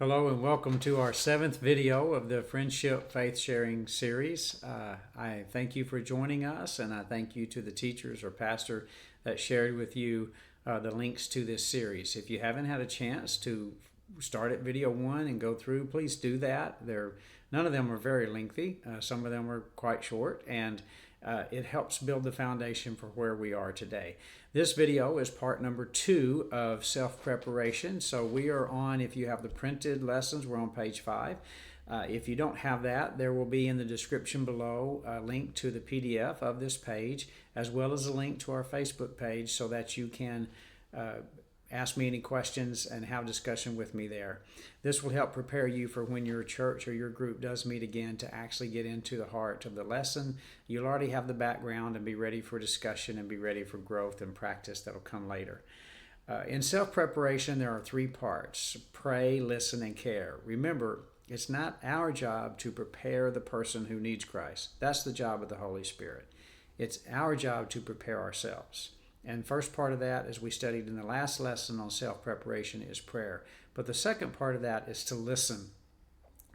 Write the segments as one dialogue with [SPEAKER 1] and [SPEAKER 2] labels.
[SPEAKER 1] Hello and welcome to our 7th video of the Friendship Faith Sharing series. I thank you for joining us, and I thank you to the teachers or pastor that shared with you the links to this series. If you haven't had a chance to start at video 1 and go through, please do that. None of them are very lengthy. Some of them are quite short, and it helps build the foundation for where we are today. This video is part number 2 of self-preparation. So we are on, if you have the printed lessons, we're on page 5. If you don't have that, there will be in the description below a link to the PDF of this page, as well as a link to our Facebook page so that you can ask me any questions and have discussion with me there. This will help prepare you for when your church or your group does meet again to actually get into the heart of the lesson. You'll already have the background and be ready for discussion and be ready for growth and practice that'll come later. In self-preparation, there are 3 parts: pray, listen, and care. Remember, it's not our job to prepare the person who needs Christ. That's the job of the Holy Spirit. It's our job to prepare ourselves. And first part of that, as we studied in the last lesson on self-preparation, is prayer. But the second part of that is to listen.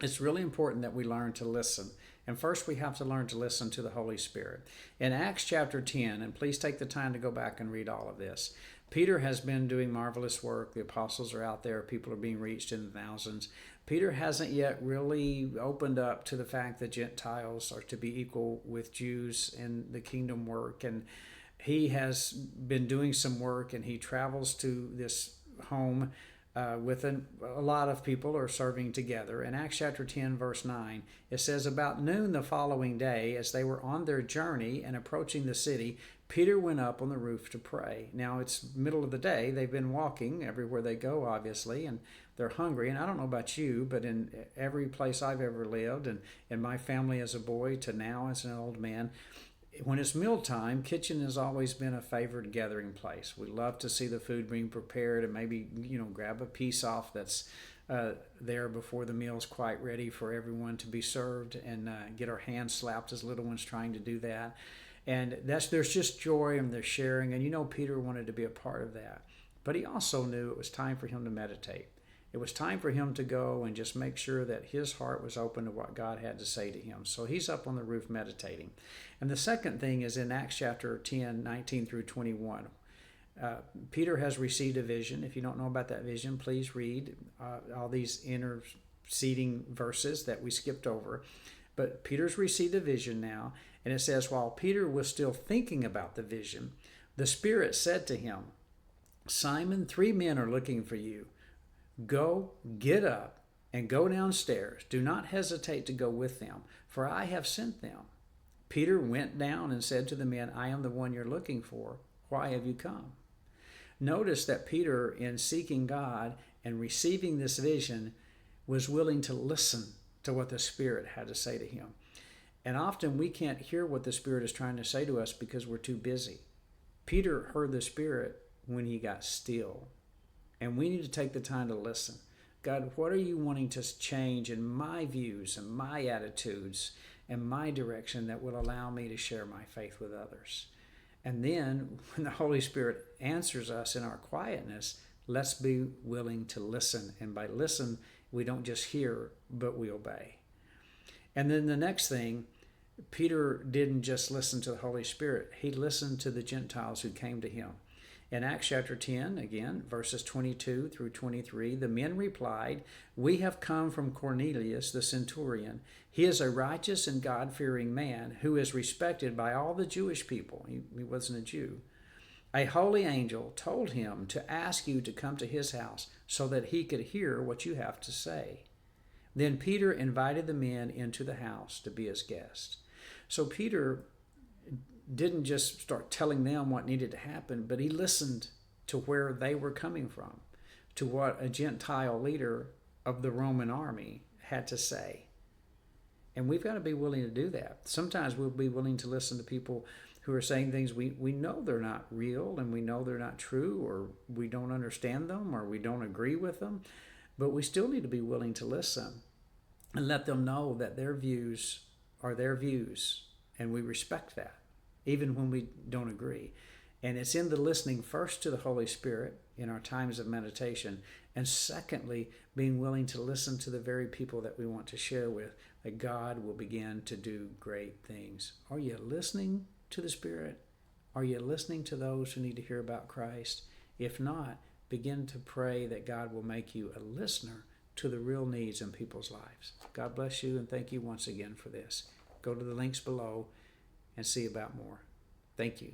[SPEAKER 1] It's really important that we learn to listen. And first we have to learn to listen to the Holy Spirit. In Acts chapter 10, and please take the time to go back and read all of this, Peter has been doing marvelous work. The apostles are out there. People are being reached in the thousands. Peter hasn't yet really opened up to the fact that Gentiles are to be equal with Jews in the kingdom work. And he has been doing some work, and he travels to this home with a lot of people are serving together. In Acts chapter 10, verse 9, it says, "About noon the following day, as they were on their journey and approaching the city, Peter went up on the roof to pray." Now, it's middle of the day. They've been walking everywhere they go, obviously, and they're hungry. And I don't know about you, but in every place I've ever lived, and in my family as a boy to now as an old man, when it's mealtime, kitchen has always been a favored gathering place. We love to see the food being prepared and maybe, grab a piece off that's there before the meal's quite ready for everyone to be served, and get our hands slapped as little ones trying to do that. And there's just joy and there's sharing. And Peter wanted to be a part of that. But he also knew it was time for him to meditate. It was time for him to go and just make sure that his heart was open to what God had to say to him. So he's up on the roof meditating. And the second thing is in Acts chapter 10, 19 through 21. Peter has received a vision. If you don't know about that vision, please read all these interceding verses that we skipped over. But Peter's received a vision now. And it says, while Peter was still thinking about the vision, the Spirit said to him, "Simon, 3 men are looking for you. Go, get up, and go downstairs. Do not hesitate to go with them, for I have sent them." Peter went down and said to the men, "I am the one you're looking for. Why have you come?" Notice that Peter, in seeking God and receiving this vision, was willing to listen to what the Spirit had to say to him. And often we can't hear what the Spirit is trying to say to us because we're too busy. Peter heard the Spirit when he got still. And we need to take the time to listen. God, what are you wanting to change in my views and my attitudes and my direction that will allow me to share my faith with others? And then when the Holy Spirit answers us in our quietness, let's be willing to listen. And by listen, we don't just hear, but we obey. And then the next thing, Peter didn't just listen to the Holy Spirit. He listened to the Gentiles who came to him. In Acts chapter 10, again, verses 22 through 23, the men replied, "We have come from Cornelius the centurion. He is a righteous and God-fearing man who is respected by all the Jewish people." He wasn't a Jew. "A holy angel told him to ask you to come to his house so that he could hear what you have to say." Then Peter invited the men into the house to be his guest. So Peter didn't just start telling them what needed to happen, but he listened to where they were coming from, to what a Gentile leader of the Roman army had to say. And we've got to be willing to do that. Sometimes we'll be willing to listen to people who are saying things we know they're not real, and we know they're not true, or we don't understand them, or we don't agree with them, but we still need to be willing to listen and let them know that their views are their views, and we respect that, even when we don't agree. And it's in the listening first to the Holy Spirit in our times of meditation, And secondly, being willing to listen to the very people that we want to share with, that God will begin to do great things. Are you listening to the Spirit? Are you listening to those who need to hear about Christ? If not, begin to pray that God will make you a listener to the real needs in people's lives. God bless you, and thank you once again for this. Go to the links below and see about more. Thank you.